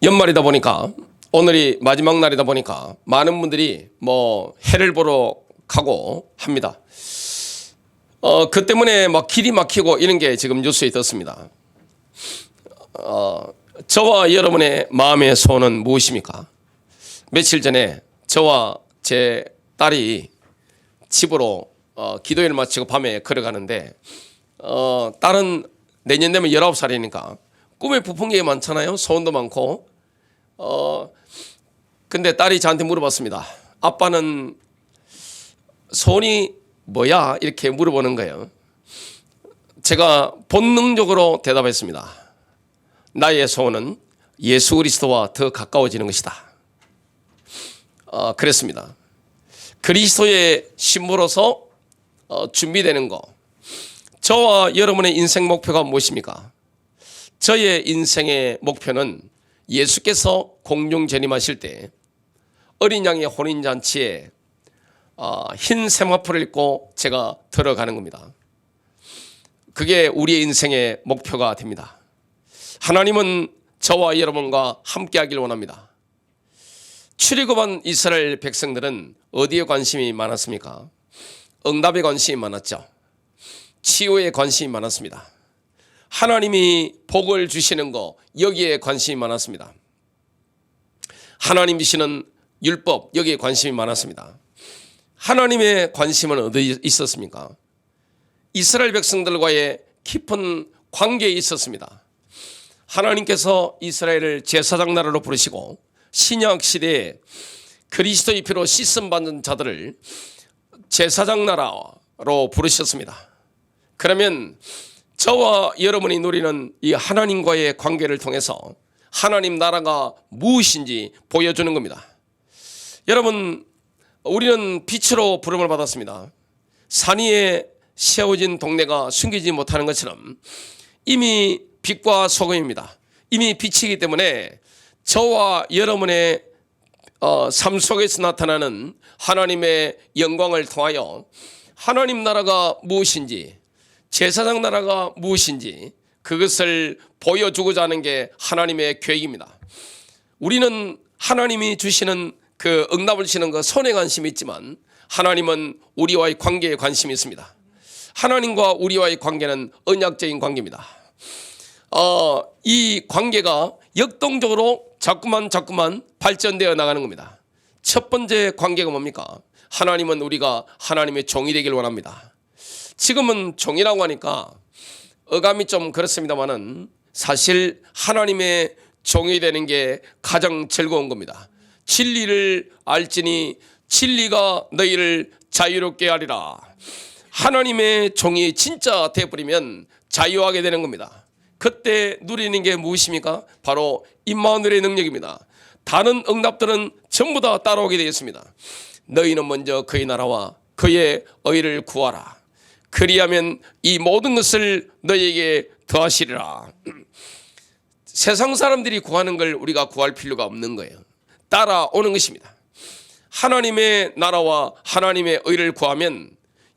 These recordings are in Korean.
연말이다 보니까 오늘이 마지막 날이다 보니까 많은 분들이 뭐 해를 보러 가고 합니다. 그 때문에 막 길이 막히고 이런 게 지금 뉴스에 떴습니다. 저와 여러분의 마음의 소원은 무엇입니까? 며칠 전에 저와 제 딸이 집으로 기도회를 마치고 밤에 걸어가는데 딸은 내년 되면 19살이니까 꿈에 부푼 게 많잖아요. 소원도 많고. 근데 딸이 저한테 물어봤습니다. 아빠는 소원이 뭐야? 이렇게 물어보는 거예요. 제가 본능적으로 대답했습니다. 나의 소원은 예수 그리스도와 더 가까워지는 것이다. 그랬습니다. 그리스도의 신부로서 준비되는 거. 저와 여러분의 인생 목표가 무엇입니까? 저의 인생의 목표는 예수께서 공중 재림하실 때 어린 양의 혼인잔치에 흰 세마포를 입고 제가 들어가는 겁니다. 그게 우리의 인생의 목표가 됩니다. 하나님은 저와 여러분과 함께하길 원합니다. 출애굽한 이스라엘 백성들은 어디에 관심이 많았습니까? 응답에 관심이 많았죠. 치유에 관심이 많았습니다. 하나님이 복을 주시는 거 여기에 관심이 많았습니다. 하나님 주시는 율법 여기에 관심이 많았습니다. 하나님의 관심은 어디 있었습니까? 이스라엘 백성들과의 깊은 관계에 있었습니다. 하나님께서 이스라엘을 제사장 나라로 부르시고 신약 시대에 그리스도의 피로 씻음 받는 자들을 제사장 나라로 부르셨습니다. 그러면 저와 여러분이 누리는 이 하나님과의 관계를 통해서 하나님 나라가 무엇인지 보여주는 겁니다. 여러분, 우리는 빛으로 부름을 받았습니다. 산 위에 세워진 동네가 숨기지 못하는 것처럼 이미 빛과 소금입니다. 이미 빛이기 때문에 저와 여러분의 삶 속에서 나타나는 하나님의 영광을 통하여 하나님 나라가 무엇인지, 제사장 나라가 무엇인지 그것을 보여주고자 하는 게 하나님의 계획입니다. 우리는 하나님이 주시는 그 응답을 주시는 그 손에 관심이 있지만 하나님은 우리와의 관계에 관심이 있습니다. 하나님과 우리와의 관계는 언약적인 관계입니다. 이 관계가 역동적으로 자꾸만 발전되어 나가는 겁니다. 첫 번째 관계가 뭡니까? 하나님은 우리가 하나님의 종이 되길 원합니다. 지금은 종이라고 하니까 어감이 좀 그렇습니다만은 사실 하나님의 종이 되는 게 가장 즐거운 겁니다. 진리를 알지니 진리가 너희를 자유롭게 하리라. 하나님의 종이 진짜 되어버리면 자유하게 되는 겁니다. 그때 누리는 게 무엇입니까? 바로 임마누엘의 능력입니다. 다른 응답들은 전부 다 따라오게 되어 있습니다. 너희는 먼저 그의 나라와 그의 의를 구하라. 그리하면 이 모든 것을 너희에게 더하시리라. 세상 사람들이 구하는 걸 우리가 구할 필요가 없는 거예요. 따라오는 것입니다. 하나님의 나라와 하나님의 의를 구하면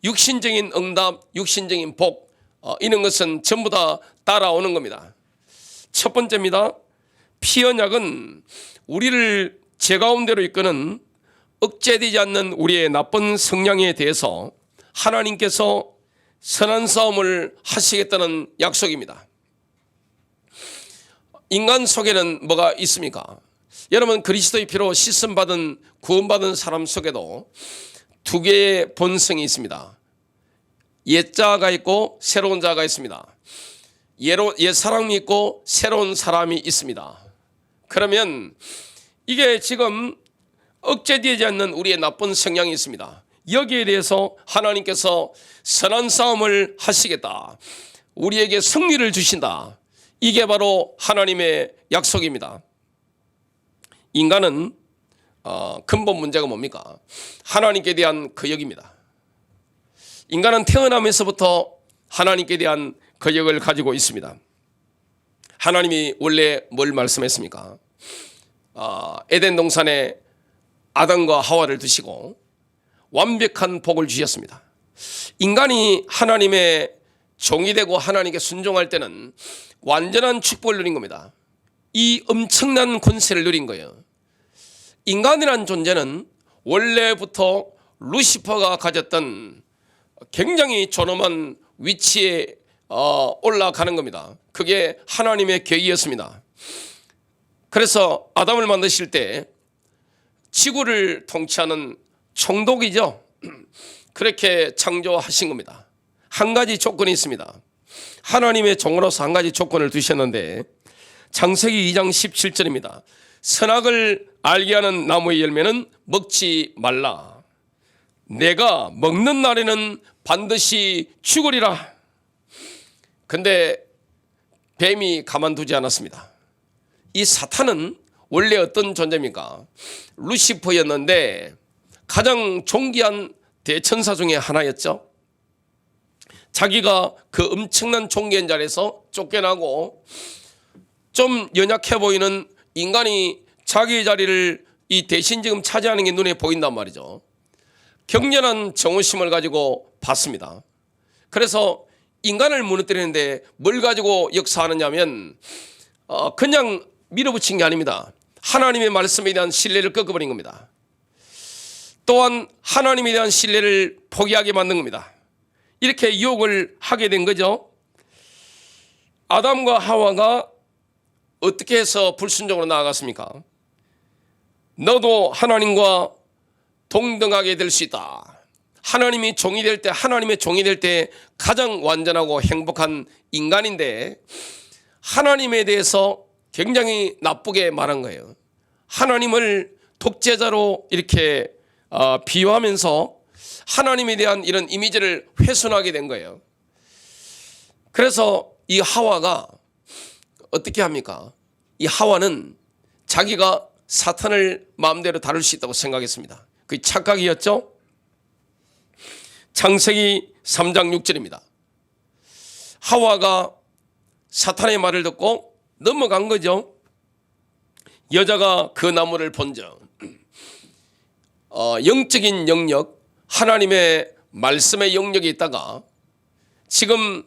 육신적인 응답, 육신적인 복, 이런 것은 전부 다 따라오는 겁니다. 첫 번째입니다. 피언약은 우리를 제 가운데로 이끄는 억제되지 않는 우리의 나쁜 성향에 대해서 하나님께서 선한 싸움을 하시겠다는 약속입니다. 인간 속에는 뭐가 있습니까? 여러분, 그리스도의 피로 씻음받은 구원받은 사람 속에도 두 개의 본성이 있습니다. 옛자가 있고 새로운 자가 있습니다. 옛 사람이 있고 새로운 사람이 있습니다. 그러면 이게 지금 억제되지 않는 우리의 나쁜 성향이 있습니다. 여기에 대해서 하나님께서 선한 싸움을 하시겠다. 우리에게 승리를 주신다. 이게 바로 하나님의 약속입니다. 인간은 근본 문제가 뭡니까? 하나님께 대한 거역입니다. 인간은 태어나면서부터 하나님께 대한 거역을 가지고 있습니다. 하나님이 원래 뭘 말씀했습니까? 에덴 동산에 아담과 하와를 두시고 완벽한 복을 주셨습니다. 인간이 하나님의 종이 되고 하나님께 순종할 때는 완전한 축복을 누린 겁니다. 이 엄청난 권세를 누린 거예요. 인간이라는 존재는 원래부터 루시퍼가 가졌던 굉장히 존엄한 위치에 올라가는 겁니다. 그게 하나님의 계획이었습니다. 그래서 아담을 만드실 때 지구를 통치하는 총독이죠. 그렇게 창조하신 겁니다. 한 가지 조건이 있습니다. 하나님의 종으로서 한 가지 조건을 두셨는데 창세기 2장 17절입니다. 선악을 알게 하는 나무의 열매는 먹지 말라. 내가 먹는 날에는 반드시 죽으리라. 근데 뱀이 가만두지 않았습니다. 이 사탄은 원래 어떤 존재입니까? 루시퍼였는데 가장 존귀한 대천사 중에 하나였죠. 자기가 그 엄청난 존귀한 자리에서 쫓겨나고 좀 연약해 보이는 인간이 자기의 자리를 이 대신 지금 차지하는 게 눈에 보인단 말이죠. 격렬한 정오심을 가지고 봤습니다. 그래서 인간을 무너뜨리는데 뭘 가지고 역사하느냐면 그냥 밀어붙인 게 아닙니다. 하나님의 말씀에 대한 신뢰를 꺾어버린 겁니다. 또한 하나님에 대한 신뢰를 포기하게 만든 겁니다. 이렇게 유혹을 하게 된 거죠. 아담과 하와가 어떻게 해서 불순종으로 나아갔습니까? 너도 하나님과 동등하게 될 수 있다. 하나님이 종이 될 때, 하나님의 종이 될 때 가장 완전하고 행복한 인간인데 하나님에 대해서 굉장히 나쁘게 말한 거예요. 하나님을 독재자로 이렇게 비유하면서 하나님에 대한 이런 이미지를 훼손하게 된 거예요. 그래서 이 하와가 어떻게 합니까? 이 하와는 자기가 사탄을 마음대로 다룰 수 있다고 생각했습니다. 그 착각이었죠. 창세기 3장 6절입니다. 하와가 사탄의 말을 듣고 넘어간 거죠. 여자가 그 나무를 본즉 영적인 영역, 하나님의 말씀의 영역이 있다가 지금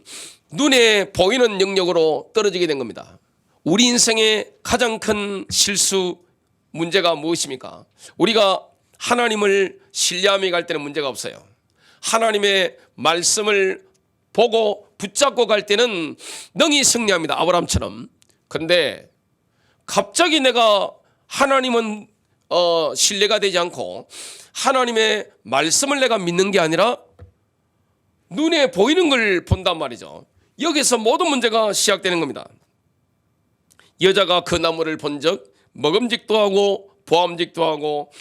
눈에 보이는 영역으로 떨어지게 된 겁니다. 우리 인생의 가장 큰 실수, 문제가 무엇입니까? 우리가 하나님을 신뢰하며 갈 때는 문제가 없어요. 하나님의 말씀을 보고 붙잡고 갈 때는 능히 승리합니다. 아브라함처럼. 그런데 갑자기 내가 하나님은 신뢰가 되지 않고 하나님의 말씀을 내가 믿는 게 아니라 눈에 보이는 걸 본단 말이죠. 여기서 모든 문제가 시작되는 겁니다. 여자가 그 나무를 본즉 먹음직도 하고 보암직도 하고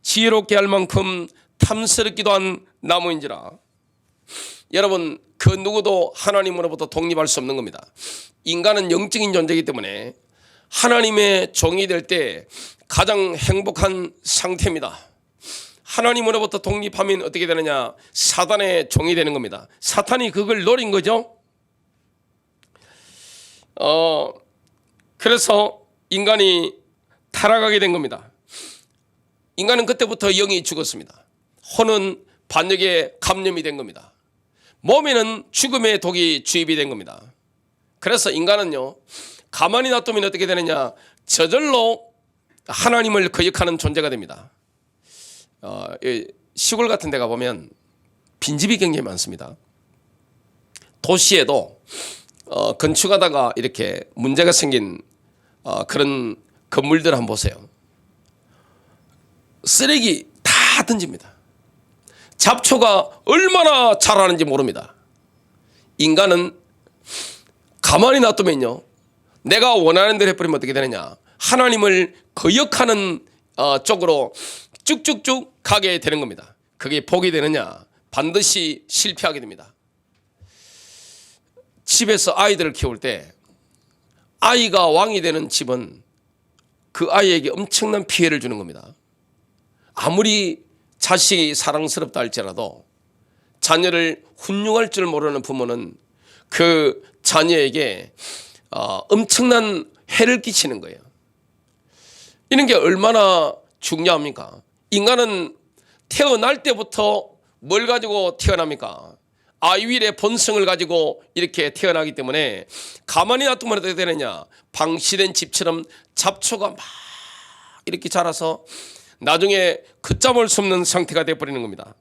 지혜롭게 할 만큼 탐스럽기도 한 나무인지라. 여러분, 그 누구도 하나님으로부터 독립할 수 없는 겁니다. 인간은 영적인 존재이기 때문에 하나님의 종이 될 때 가장 행복한 상태입니다. 하나님으로부터 독립하면 어떻게 되느냐? 사단의 종이 되는 겁니다. 사탄이 그걸 노린 거죠. 그래서 인간이 타락하게 된 겁니다. 인간은 그때부터 영이 죽었습니다. 혼은 반역에 감염이 된 겁니다. 몸에는 죽음의 독이 주입이 된 겁니다. 그래서 인간은요, 가만히 놔두면 어떻게 되느냐? 저절로 하나님을 거역하는 존재가 됩니다. 시골 같은 데 가보면 빈집이 굉장히 많습니다. 도시에도 건축하다가 이렇게 문제가 생긴 그런 건물들 한번 보세요. 쓰레기 다 던집니다. 잡초가 얼마나 자라는지 모릅니다. 인간은 가만히 놔두면요, 내가 원하는 대로 해버리면 어떻게 되느냐? 하나님을 거역하는 쪽으로 쭉쭉쭉 가게 되는 겁니다. 그게 복이 되느냐? 반드시 실패하게 됩니다. 집에서 아이들을 키울 때 아이가 왕이 되는 집은 그 아이에게 엄청난 피해를 주는 겁니다. 아무리 자식이 사랑스럽다 할지라도 자녀를 훈육할 줄 모르는 부모는 그 자녀에게 엄청난 해를 끼치는 거예요. 이런 게 얼마나 중요합니까? 인간은 태어날 때부터 뭘 가지고 태어납니까? 아이윌의 본성을 가지고 이렇게 태어나기 때문에 가만히 놔두면 어떻게 되느냐, 방치된 집처럼 잡초가 막 이렇게 자라서 나중에 걷잡을 수 없는 상태가 되어버리는 겁니다.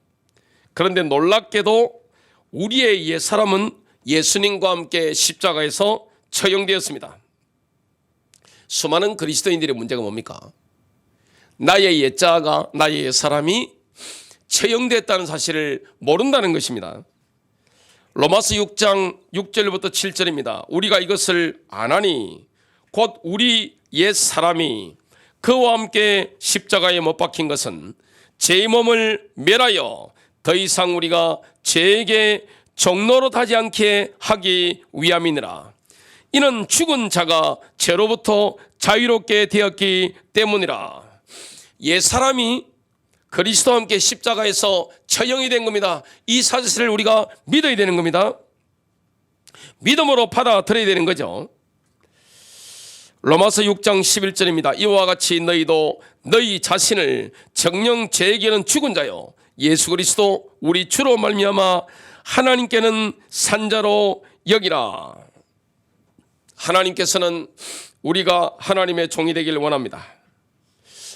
그런데 놀랍게도 우리의 옛사람은 예수님과 함께 십자가에서 처형되었습니다. 수많은 그리스도인들의 문제가 뭡니까? 나의 옛자가, 나의 옛사람이 처형됐다는 사실을 모른다는 것입니다. 로마서 6장 6절부터 7절입니다. 우리가 이것을 아나니 곧 우리 옛사람이 그와 함께 십자가에 못 박힌 것은 제 몸을 멸하여 더 이상 우리가 죄에게 종노릇하지 않게 하기 위함이니라. 이는 죽은 자가 죄로부터 자유롭게 되었기 때문이라. 옛사람이 그리스도와 함께 십자가에서 처형이 된 겁니다. 이 사실을 우리가 믿어야 되는 겁니다. 믿음으로 받아들여야 되는 거죠. 로마서 6장 11절입니다. 이와 같이 너희도 너희 자신을 정녕 죄에게는 죽은 자요 예수 그리스도 우리 주로 말미암아 하나님께는 산자로 여기라. 하나님께서는 우리가 하나님의 종이 되기를 원합니다.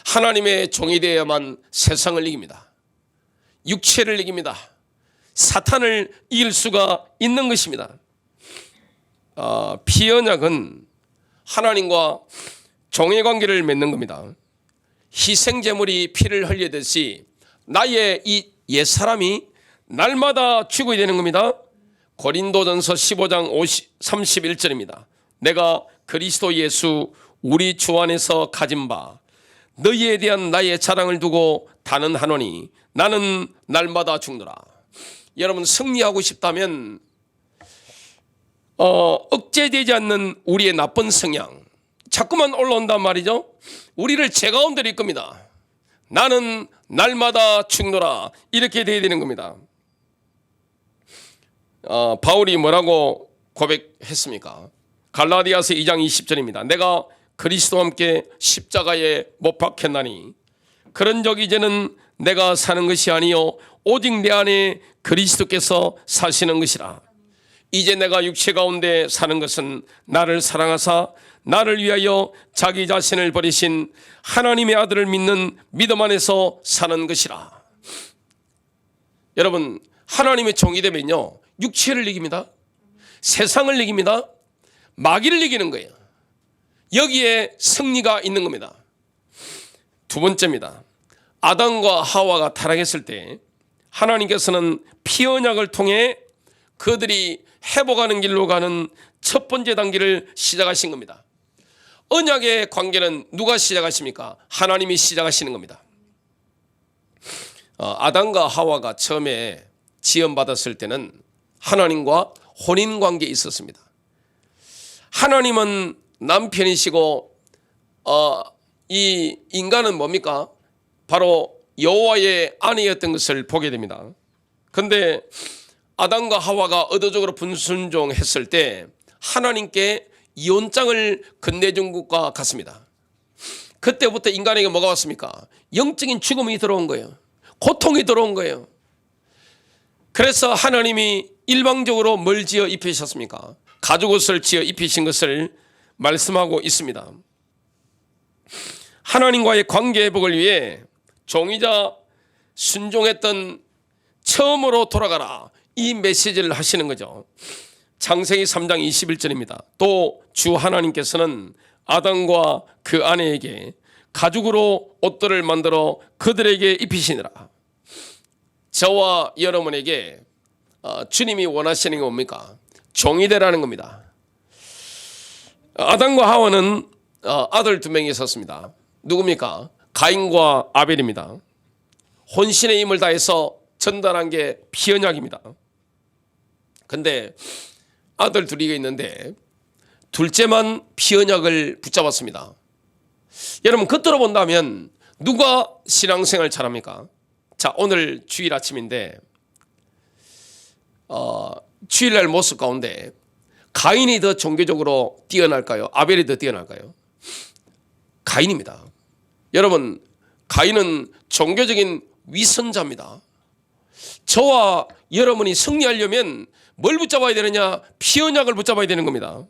하나님의 종이 되어야만 세상을 이깁니다. 육체를 이깁니다. 사탄을 이길 수가 있는 것입니다. 피언약은 하나님과 종의 관계를 맺는 겁니다. 희생제물이 피를 흘리듯이 나의 이 옛사람이 날마다 죽어야 되는 겁니다. 고린도전서 15장 31절입니다. 내가 그리스도 예수 우리 주 안에서 가진 바 너희에 대한 나의 자랑을 두고 단언하노니 나는 날마다 죽노라. 여러분, 승리하고 싶다면 억제되지 않는 우리의 나쁜 성향 자꾸만 올라온단 말이죠. 우리를 죄 가운데 일 겁니다. 나는 날마다 죽노라, 이렇게 돼야 되는 겁니다. 바울이 뭐라고 고백했습니까? 갈라디아서 2장 20절입니다. 내가 그리스도와 함께 십자가에 못 박혔나니 그런적 이제는 내가 사는 것이 아니요 오직 내 안에 그리스도께서 사시는 것이라. 이제 내가 육체 가운데 사는 것은 나를 사랑하사 나를 위하여 자기 자신을 버리신 하나님의 아들을 믿는 믿음 안에서 사는 것이라. 여러분, 하나님의 종이 되면요 육체를 이깁니다. 세상을 이깁니다. 마귀를 이기는 거예요. 여기에 승리가 있는 겁니다. 두 번째입니다. 아담과 하와가 타락했을 때 하나님께서는 피 언약을 통해 그들이 회복하는 길로 가는 첫 번째 단계를 시작하신 겁니다. 언약의 관계는 누가 시작하십니까? 하나님이 시작하시는 겁니다. 아담과 하와가 처음에 지음받았을 때는 하나님과 혼인관계에 있었습니다. 하나님은 남편이시고 이 인간은 뭡니까? 바로 여호와의 아내였던 것을 보게 됩니다. 그런데 아담과 하와가 의도적으로 불순종했을 때 하나님께 이혼장을 건네준 것과 같습니다. 그때부터 인간에게 뭐가 왔습니까? 영적인 죽음이 들어온 거예요. 고통이 들어온 거예요. 그래서 하나님이 일방적으로 뭘 지어 입히셨습니까? 가죽옷을 지어 입히신 것을 말씀하고 있습니다. 하나님과의 관계 회복을 위해 종이자 순종했던 처음으로 돌아가라, 이 메시지를 하시는 거죠. 창세기 3장 21절입니다. 또 주 하나님께서는 아담과 그 아내에게 가죽으로 옷들을 만들어 그들에게 입히시니라. 저와 여러분에게 주님이 원하시는 게 뭡니까? 종이 되라는 겁니다. 아담과 하와는 아들 두 명이 있었습니다. 누굽니까? 가인과 아벨입니다. 혼신의 힘을 다해서 전달한 게 피언약입니다. 근데 아들 둘이 있는데 둘째만 피언약을 붙잡았습니다. 여러분, 겉으로 본다면 누가 신앙생활 잘합니까? 자, 오늘 주일 아침인데 주일날 모습 가운데 가인이 더 종교적으로 뛰어날까요? 아벨이 더 뛰어날까요? 가인입니다. 여러분, 가인은 종교적인 위선자입니다. 저와 여러분이 승리하려면 뭘 붙잡아야 되느냐? 피 언약을 붙잡아야 되는 겁니다.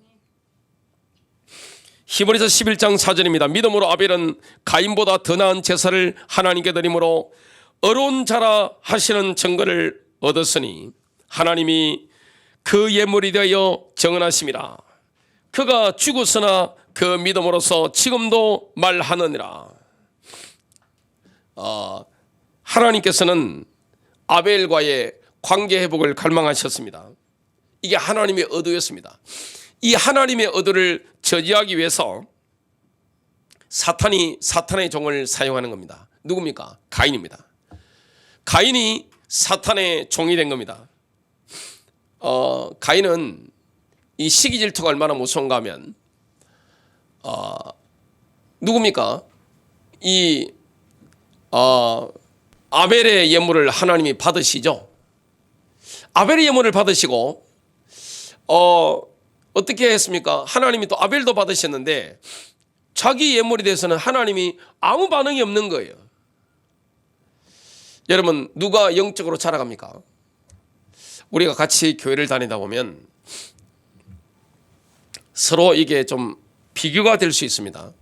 히브리서 11장 4절입니다. 믿음으로 아벨은 가인보다 더 나은 제사를 하나님께 드림으로 어려운 자라 하시는 증거를 얻었으니 하나님이 그 예물이 되어 정언하심이라. 그가 죽었으나 그 믿음으로서 지금도 말하느니라. 하나님께서는 아벨과의 관계 회복을 갈망하셨습니다. 이게 하나님의 의도였습니다. 이 하나님의 의도를 저지하기 위해서 사탄의 종을 사용하는 겁니다. 누굽니까? 가인입니다. 가인이 사탄의 종이 된 겁니다. 가인은 이 시기 질투가 얼마나 무서운가 하면 누굽니까? 이 아벨의 예물을 하나님이 받으시죠. 아벨의 예물을 받으시고 어떻게 했습니까? 하나님이 또 아벨도 받으셨는데 자기 예물에 대해서는 하나님이 아무 반응이 없는 거예요. 여러분, 누가 영적으로 자라갑니까? 우리가 같이 교회를 다니다 보면 서로 이게 좀 비교가 될 수 있습니다.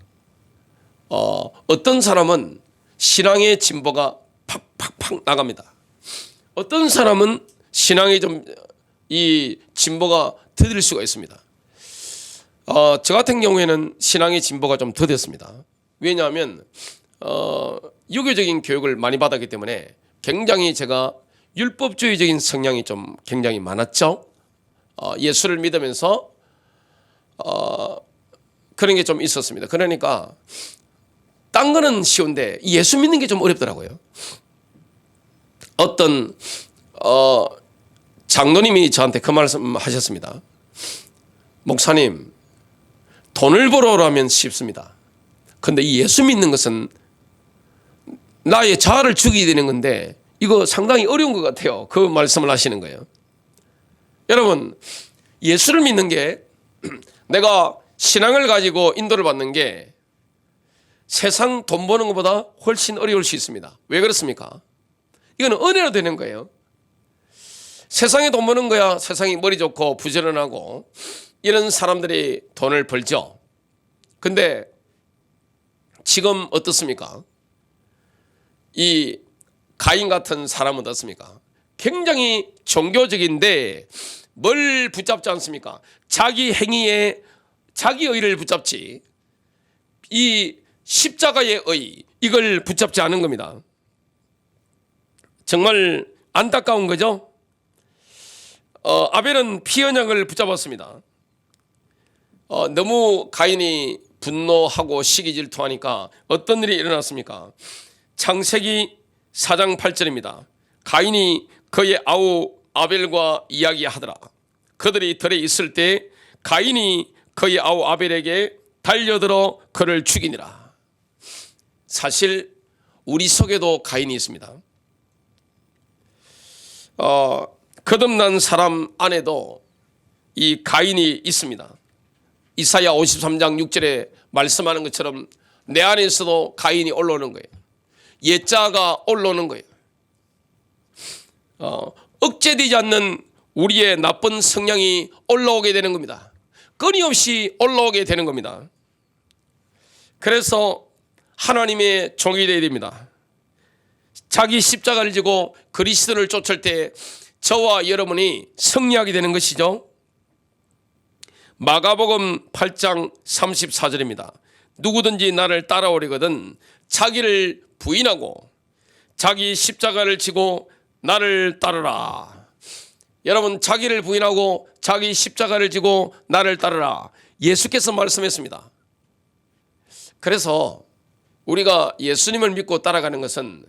어떤 사람은 신앙의 진보가 팍팍팍 나갑니다. 어떤 사람은 신앙의 이 진보가 더딜 수가 있습니다. 저 같은 경우에는 신앙의 진보가 좀 더뎠습니다. 왜냐하면 유교적인 교육을 많이 받았기 때문에 굉장히 제가 율법주의적인 성향이 좀 굉장히 많았죠. 예수를 믿으면서 그런 게 좀 있었습니다. 그러니까 딴 거는 쉬운데 예수 믿는 게 좀 어렵더라고요. 어떤 장로님이 저한테 그 말씀 하셨습니다. 목사님, 돈을 벌어오라면 쉽습니다. 근데 이 예수 믿는 것은 나의 자아를 죽이게 되는 건데 이거 상당히 어려운 것 같아요. 그 말씀을 하시는 거예요. 여러분, 예수를 믿는 게 내가 신앙을 가지고 인도를 받는 게 세상 돈 버는 것보다 훨씬 어려울 수 있습니다. 왜 그렇습니까? 이거는 은혜로 되는 거예요. 세상에 돈 버는 거야 세상이 머리 좋고 부지런하고 이런 사람들이 돈을 벌죠. 근데 지금 어떻습니까? 이 가인 같은 사람은 어떻습니까? 굉장히 종교적인데 뭘 붙잡지 않습니까? 자기 행위에 자기 의를 붙잡지 이 십자가의 의 이걸 붙잡지 않은 겁니다. 정말 안타까운 거죠. 아벨은 피 언약을 붙잡았습니다. 너무 가인이 분노하고 시기 질투하니까 어떤 일이 일어났습니까? 창세기 4장 8절입니다. 가인이 그의 아우 아벨과 이야기하더라. 그들이 들에 있을 때 가인이 그의 아우 아벨에게 달려들어 그를 죽이니라. 사실 우리 속에도 가인이 있습니다. 거듭난 사람 안에도 이 가인이 있습니다. 이사야 53장 6절에 말씀하는 것처럼 내 안에서도 가인이 올라오는 거예요. 옛자가 올라오는 거예요. 억제되지 않는 우리의 나쁜 성향이 올라오게 되는 겁니다. 끊임없이 올라오게 되는 겁니다. 그래서 하나님의 종이 되어야 됩니다. 자기 십자가를 지고 그리스도를 쫓을 때 저와 여러분이 승리하게 되는 것이죠. 마가복음 8장 34절입니다. 누구든지 나를 따라오려거든 자기를 부인하고 자기 십자가를 지고 나를 따르라. 여러분, 자기를 부인하고 자기 십자가를 지고 나를 따르라. 예수께서 말씀했습니다. 그래서 우리가 예수님을 믿고 따라가는 것은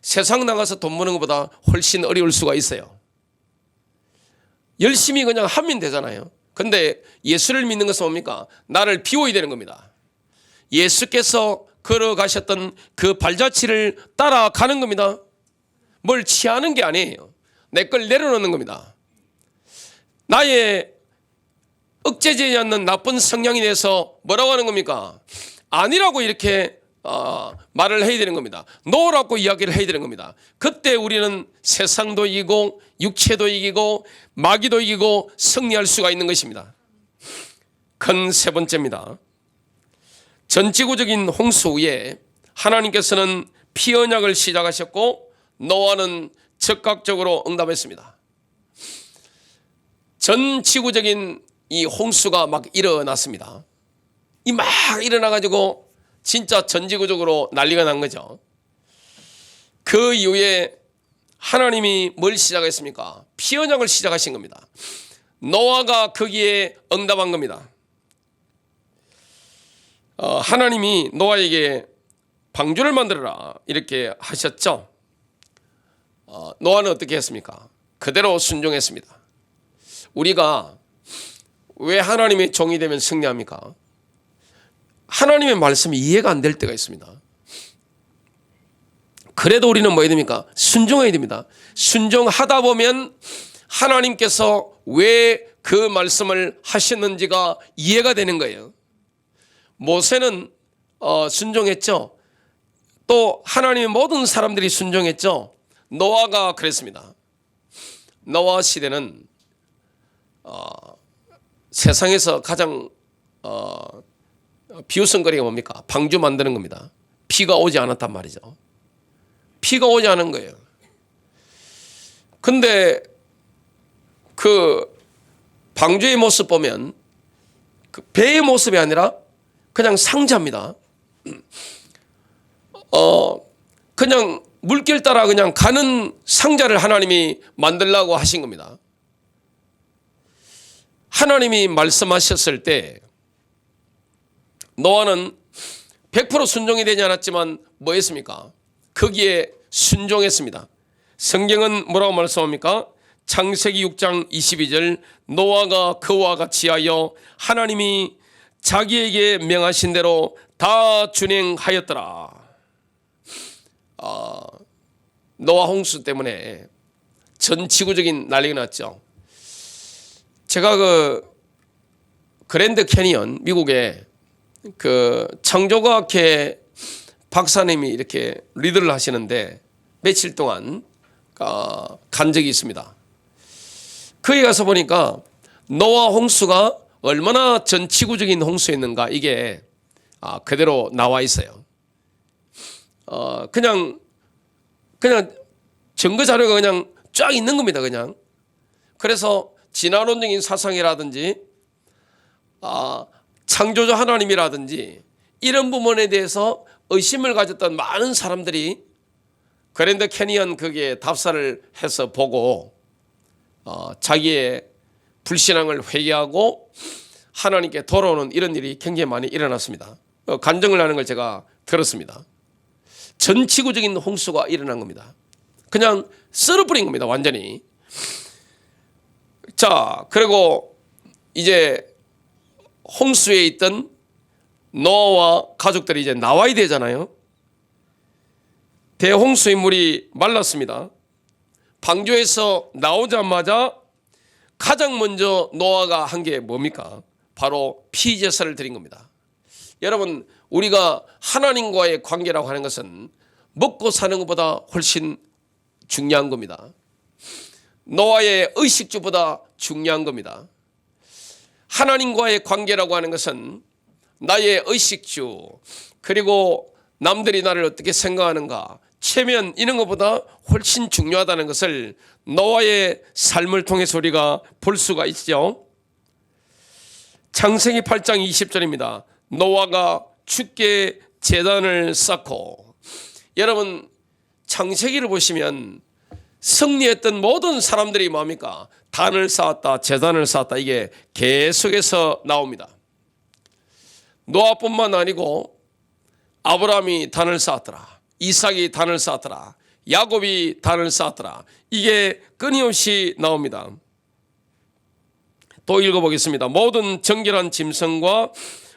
세상 나가서 돈 버는 것보다 훨씬 어려울 수가 있어요. 열심히 그냥 하면 되잖아요. 근데 예수를 믿는 것은 뭡니까? 나를 비워야 되는 겁니다. 예수께서 걸어가셨던 그 발자취를 따라가는 겁니다. 뭘 취하는 게 아니에요. 내 걸 내려놓는 겁니다. 나의 억제되지 않는 나쁜 성향에 대해서 뭐라고 하는 겁니까? 아니라고 이렇게 말을 해야 되는 겁니다. 노라고 이야기를 해야 되는 겁니다. 그때 우리는 세상도 이기고 육체도 이기고 마귀도 이기고 승리할 수가 있는 것입니다. 큰 세 번째입니다. 전지구적인 홍수 후에 하나님께서는 피 언약을 시작하셨고 노아는 즉각적으로 응답했습니다. 전지구적인 이 홍수가 막 일어났습니다. 이 막 일어나가지고 진짜 전지구적으로 난리가 난 거죠. 그 이후에 하나님이 뭘 시작했습니까? 피 언약을 시작하신 겁니다. 노아가 거기에 응답한 겁니다. 하나님이 노아에게 방주를 만들어라 이렇게 하셨죠. 노아는 어떻게 했습니까? 그대로 순종했습니다. 우리가 왜 하나님의 종이 되면 승리합니까? 하나님의 말씀이 이해가 안 될 때가 있습니다. 그래도 우리는 뭐 해야 됩니까? 순종해야 됩니다. 순종하다 보면 하나님께서 왜 그 말씀을 하셨는지가 이해가 되는 거예요. 모세는 순종했죠. 또 하나님의 모든 사람들이 순종했죠. 노아가 그랬습니다. 노아 시대는 세상에서 가장 비웃음거리가 뭡니까? 방주 만드는 겁니다. 비가 오지 않았단 말이죠. 비가 오지 않은 거예요. 근데 그 방주의 모습 보면 그 배의 모습이 아니라 그냥 상자입니다. 그냥 물길 따라 그냥 가는 상자를 하나님이 만들라고 하신 겁니다. 하나님이 말씀하셨을 때 노아는 100% 순종이 되지 않았지만 뭐 했습니까? 거기에 순종했습니다. 성경은 뭐라고 말씀합니까? 창세기 6장 22절 노아가 그와 같이 하여 하나님이 자기에게 명하신 대로 다 준행하였더라. 노아 홍수 때문에 전 지구적인 난리가 났죠. 제가 그 그랜드 캐니언 미국에 그 창조과학회 박사님이 이렇게 리더를 하시는데 며칠 동안 간 적이 있습니다. 거기 가서 보니까 노아 홍수가 얼마나 전지구적인 홍수였는가 이게 그대로 나와 있어요. 그냥 증거 자료가 그냥 쫙 있는 겁니다. 그냥. 그래서 진화론적인 사상이라든지 창조주 하나님이라든지 이런 부분에 대해서 의심을 가졌던 많은 사람들이 그랜드 캐니언 거기에 답사를 해서 보고 자기의 불신앙을 회개하고 하나님께 돌아오는 이런 일이 굉장히 많이 일어났습니다. 간증을 하는 걸 제가 들었습니다. 전지구적인 홍수가 일어난 겁니다. 그냥 썰어버린 겁니다. 완전히. 자, 그리고 이제 홍수에 있던 노아와 가족들이 이제 나와야 되잖아요. 대홍수의 물이 말랐습니다. 방주에서 나오자마자 가장 먼저 노아가 한 게 뭡니까? 바로 피제사를 드린 겁니다. 여러분, 우리가 하나님과의 관계라고 하는 것은 먹고 사는 것보다 훨씬 중요한 겁니다. 노아의 의식주보다 중요한 겁니다. 하나님과의 관계라고 하는 것은 나의 의식주 그리고 남들이 나를 어떻게 생각하는가 체면 이런 것보다 훨씬 중요하다는 것을 노아의 삶을 통해서 우리가 볼 수가 있죠. 창세기 8장 20절입니다. 노아가 주께 제단을 쌓고, 여러분 창세기를 보시면 승리했던 모든 사람들이 뭡니까? 단을 쌓았다, 제단을 쌓았다, 이게 계속해서 나옵니다. 노아뿐만 아니고 아브라함이 단을 쌓았더라, 이삭이 단을 쌓았더라, 야곱이 단을 쌓았더라, 이게 끊임없이 나옵니다. 또 읽어보겠습니다. 모든 정결한 짐승과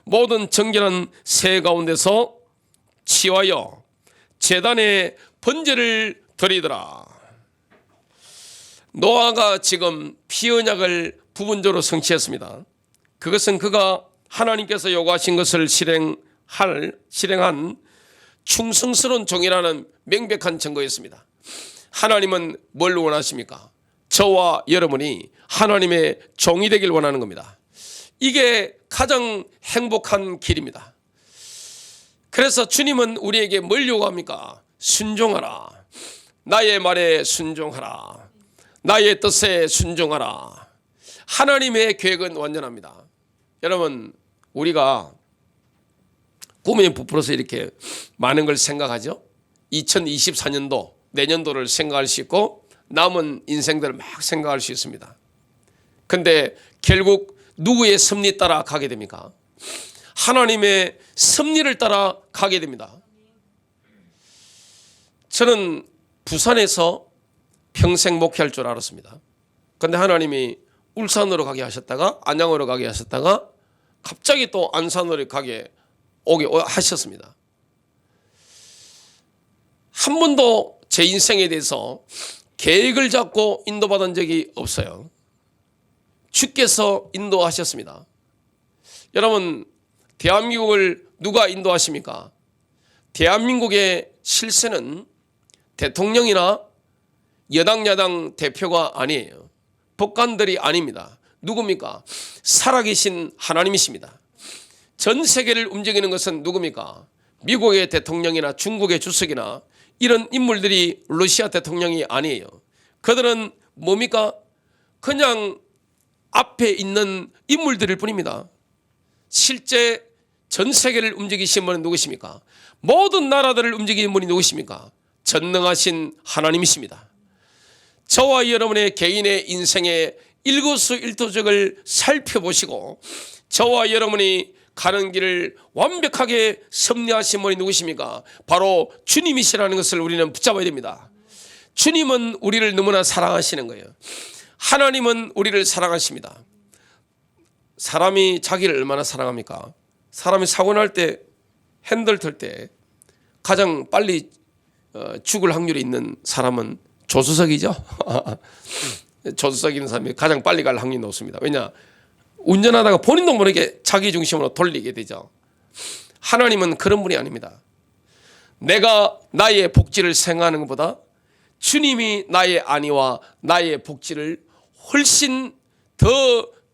모든 정결한 새 가운데서 치하여 제단에 번제를 드리더라. 노아가 지금 피언약을 부분적으로 성취했습니다. 그것은 그가 하나님께서 요구하신 것을 실행한 충성스러운 종이라는 명백한 증거였습니다. 하나님은 뭘 원하십니까? 저와 여러분이 하나님의 종이 되길 원하는 겁니다. 이게 가장 행복한 길입니다. 그래서 주님은 우리에게 뭘 요구합니까? 순종하라. 나의 말에 순종하라. 나의 뜻에 순종하라. 하나님의 계획은 완전합니다. 여러분, 우리가 꿈에 부풀어서 이렇게 많은 걸 생각하죠. 2024년도 내년도를 생각할 수 있고 남은 인생들을 막 생각할 수 있습니다. 근데 결국 누구의 섭리 따라 가게 됩니까? 하나님의 섭리를 따라 가게 됩니다. 저는 부산에서 평생 목회할 줄 알았습니다. 근데 하나님이 울산으로 가게 하셨다가 안양으로 가게 하셨다가 갑자기 또 안산으로 오게 하셨습니다. 한 번도 제 인생에 대해서 계획을 잡고 인도받은 적이 없어요. 주께서 인도하셨습니다. 여러분, 대한민국을 누가 인도하십니까? 대한민국의 실세는 대통령이나 여당 야당 대표가 아니에요. 법관들이 아닙니다. 누굽니까? 살아계신 하나님이십니다. 전 세계를 움직이는 것은 누굽니까? 미국의 대통령이나 중국의 주석이나 이런 인물들이 러시아 대통령이 아니에요. 그들은 뭡니까? 그냥 앞에 있는 인물들일 뿐입니다. 실제 전 세계를 움직이신 분은 누구십니까? 모든 나라들을 움직이는 분이 누구십니까? 전능하신 하나님이십니다. 저와 여러분의 개인의 인생의 일거수일투족을 살펴보시고 저와 여러분이 가는 길을 완벽하게 섭리하신 분이 누구십니까? 바로 주님이시라는 것을 우리는 붙잡아야 됩니다. 주님은 우리를 너무나 사랑하시는 거예요. 하나님은 우리를 사랑하십니다. 사람이 자기를 얼마나 사랑합니까? 사람이 사고 날 때 핸들 털 때 가장 빨리 죽을 확률이 있는 사람은 조수석이죠. 조수석에 있는 사람이 가장 빨리 갈 확률이 높습니다. 왜냐? 운전하다가 본인도 모르게 자기 중심으로 돌리게 되죠. 하나님은 그런 분이 아닙니다. 내가 나의 복지를 생각하는 것보다 주님이 나의 안위와 나의 복지를 훨씬 더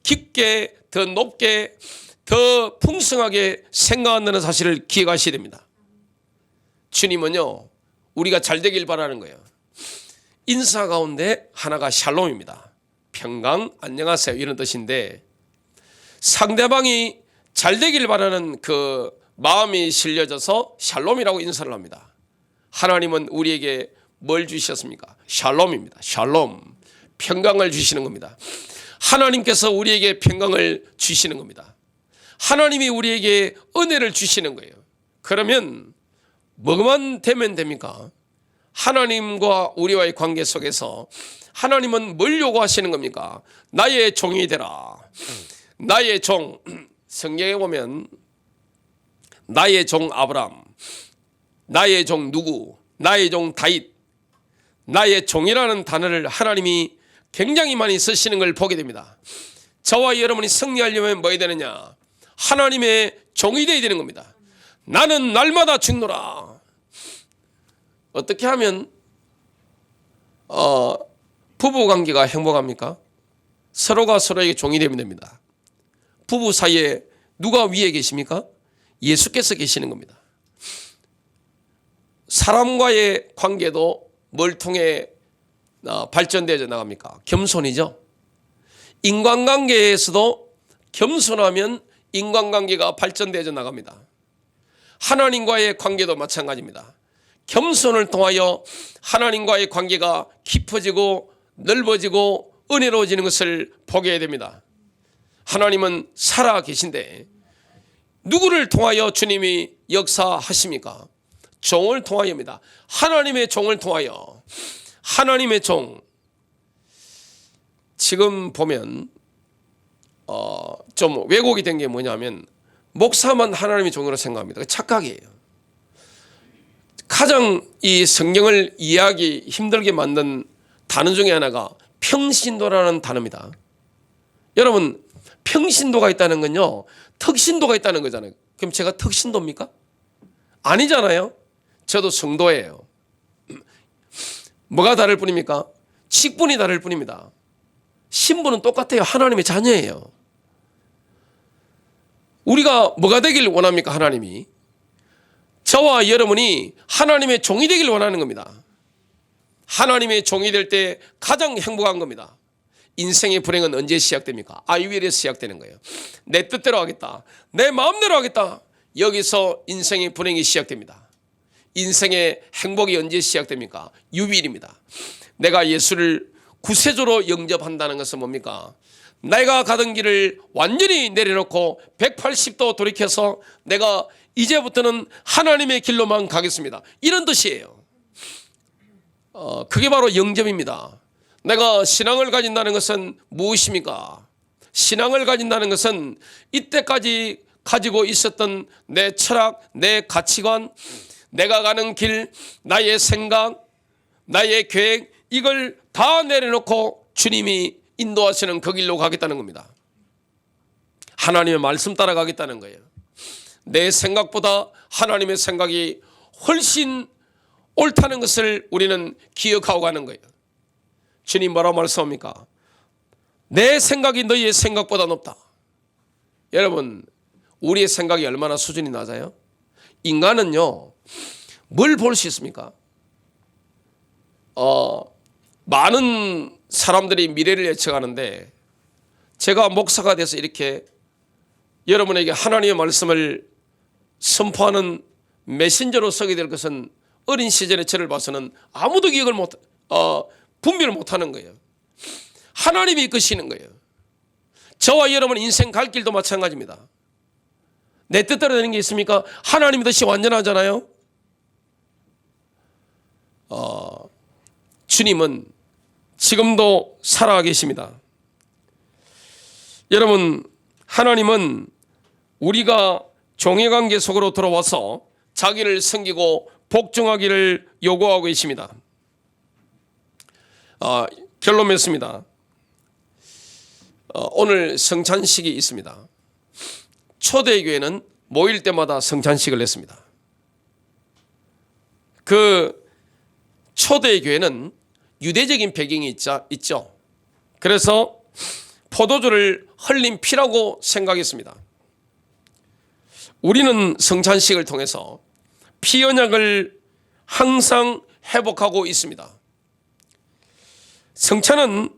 깊게, 더 높게, 더 풍성하게 생각한다는 사실을 기억하셔야 됩니다. 주님은요, 우리가 잘 되길 바라는 거예요. 인사 가운데 하나가 샬롬입니다. 평강, 안녕하세요 이런 뜻인데 상대방이 잘 되길 바라는 그 마음이 실려져서 샬롬이라고 인사를 합니다. 하나님은 우리에게 뭘 주셨습니까? 샬롬입니다. 샬롬, 평강을 주시는 겁니다. 하나님께서 우리에게 평강을 주시는 겁니다. 하나님이 우리에게 은혜를 주시는 거예요. 그러면 뭐만 되면 됩니까? 하나님과 우리와의 관계 속에서 하나님은 뭘 요구하시는 겁니까? 나의 종이 되라. 나의 종, 성경에 보면 나의 종 아브람, 나의 종 누구, 나의 종 다윗, 나의 종이라는 단어를 하나님이 굉장히 많이 쓰시는 걸 보게 됩니다. 저와 여러분이 승리하려면 뭐 해야 되느냐? 하나님의 종이 되어야 되는 겁니다. 나는 날마다 죽노라. 어떻게 하면 부부관계가 행복합니까? 서로가 서로에게 종이 되면 됩니다. 부부 사이에 누가 위에 계십니까? 예수께서 계시는 겁니다. 사람과의 관계도 뭘 통해 발전되어 나갑니까? 겸손이죠. 인간관계에서도 겸손하면 인간관계가 발전되어 나갑니다. 하나님과의 관계도 마찬가지입니다. 겸손을 통하여 하나님과의 관계가 깊어지고 넓어지고 은혜로워지는 것을 보게 됩니다. 하나님은 살아 계신데 누구를 통하여 주님이 역사하십니까? 종을 통하여입니다. 하나님의 종을 통하여. 하나님의 종. 지금 보면 좀 왜곡이 된 게 뭐냐면 목사만 하나님의 종으로 생각합니다. 착각이에요. 가장 이 성경을 이해하기 힘들게 만든 단어 중에 하나가 평신도라는 단어입니다. 여러분, 평신도가 있다는 건요, 특신도가 있다는 거잖아요. 그럼 제가 특신도입니까? 아니잖아요. 저도 성도예요. 뭐가 다를 뿐입니까? 직분이 다를 뿐입니다. 신분은 똑같아요. 하나님의 자녀예요. 우리가 뭐가 되길 원합니까? 하나님이 저와 여러분이 하나님의 종이 되길 원하는 겁니다. 하나님의 종이 될 때 가장 행복한 겁니다. 인생의 불행은 언제 시작됩니까? 아이윌에서 시작되는 거예요. 내 뜻대로 하겠다, 내 마음대로 하겠다, 여기서 인생의 불행이 시작됩니다. 인생의 행복이 언제 시작됩니까? 유일입니다. 내가 예수를 구세주로 영접한다는 것은 뭡니까? 내가 가던 길을 완전히 내려놓고 180도 돌이켜서 내가 이제부터는 하나님의 길로만 가겠습니다, 이런 뜻이에요. 그게 바로 영접입니다. 내가 신앙을 가진다는 것은 무엇입니까? 신앙을 가진다는 것은 이때까지 가지고 있었던 내 철학, 내 가치관, 내가 가는 길, 나의 생각, 나의 계획, 이걸 다 내려놓고 주님이 인도하시는 그 길로 가겠다는 겁니다. 하나님의 말씀 따라가겠다는 거예요. 내 생각보다 하나님의 생각이 훨씬 옳다는 것을 우리는 기억하고 가는 거예요. 주님 뭐라고 말씀합니까? 내 생각이 너희의 생각보다 높다. 여러분, 우리의 생각이 얼마나 수준이 낮아요? 인간은요, 뭘 볼 수 있습니까? 많은 사람들이 미래를 예측하는데, 제가 목사가 돼서 이렇게 여러분에게 하나님의 말씀을 선포하는 메신저로 서게 될 것은 어린 시절에 저를 봐서는 아무도 기억을 분별을 못하는 거예요. 하나님이 이끄시는 거예요. 저와 여러분 인생 갈 길도 마찬가지입니다. 내 뜻대로 되는 게 있습니까? 하나님 뜻이 완전하잖아요. 주님은 지금도 살아 계십니다. 여러분, 하나님은 우리가 종의관계 속으로 들어와서 자기를 섬기고 복종하기를 요구하고 계십니다. 결론 맺습니다. 오늘 성찬식이 있습니다. 초대교회는 모일 때마다 성찬식을 했습니다. 그 초대교회는 유대적인 배경이 있죠. 그래서 포도주를 흘린 피라고 생각했습니다. 우리는 성찬식을 통해서 피 언약을 항상 회복하고 있습니다. 성찬은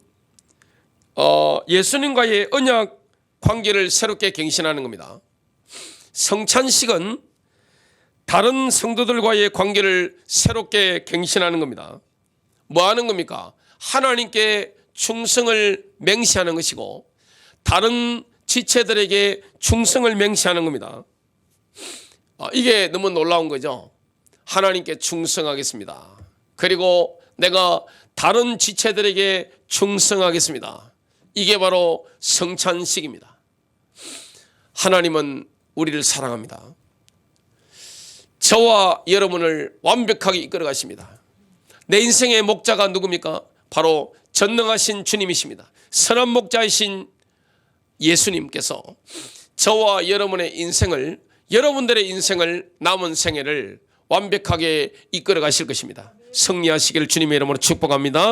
예수님과의 언약 관계를 새롭게 갱신하는 겁니다. 성찬식은 다른 성도들과의 관계를 새롭게 갱신하는 겁니다. 뭐 하는 겁니까? 하나님께 충성을 맹세하는 것이고 다른 지체들에게 충성을 맹세하는 겁니다. 이게 너무 놀라운 거죠. 하나님께 충성하겠습니다. 그리고 내가 다른 지체들에게 충성하겠습니다. 이게 바로 성찬식입니다. 하나님은 우리를 사랑합니다. 저와 여러분을 완벽하게 이끌어 가십니다. 내 인생의 목자가 누굽니까? 바로 전능하신 주님이십니다. 선한 목자이신 예수님께서 저와 여러분의 인생을, 여러분들의 인생을, 남은 생애를 완벽하게 이끌어 가실 것입니다. 승리하시기를 주님의 이름으로 축복합니다.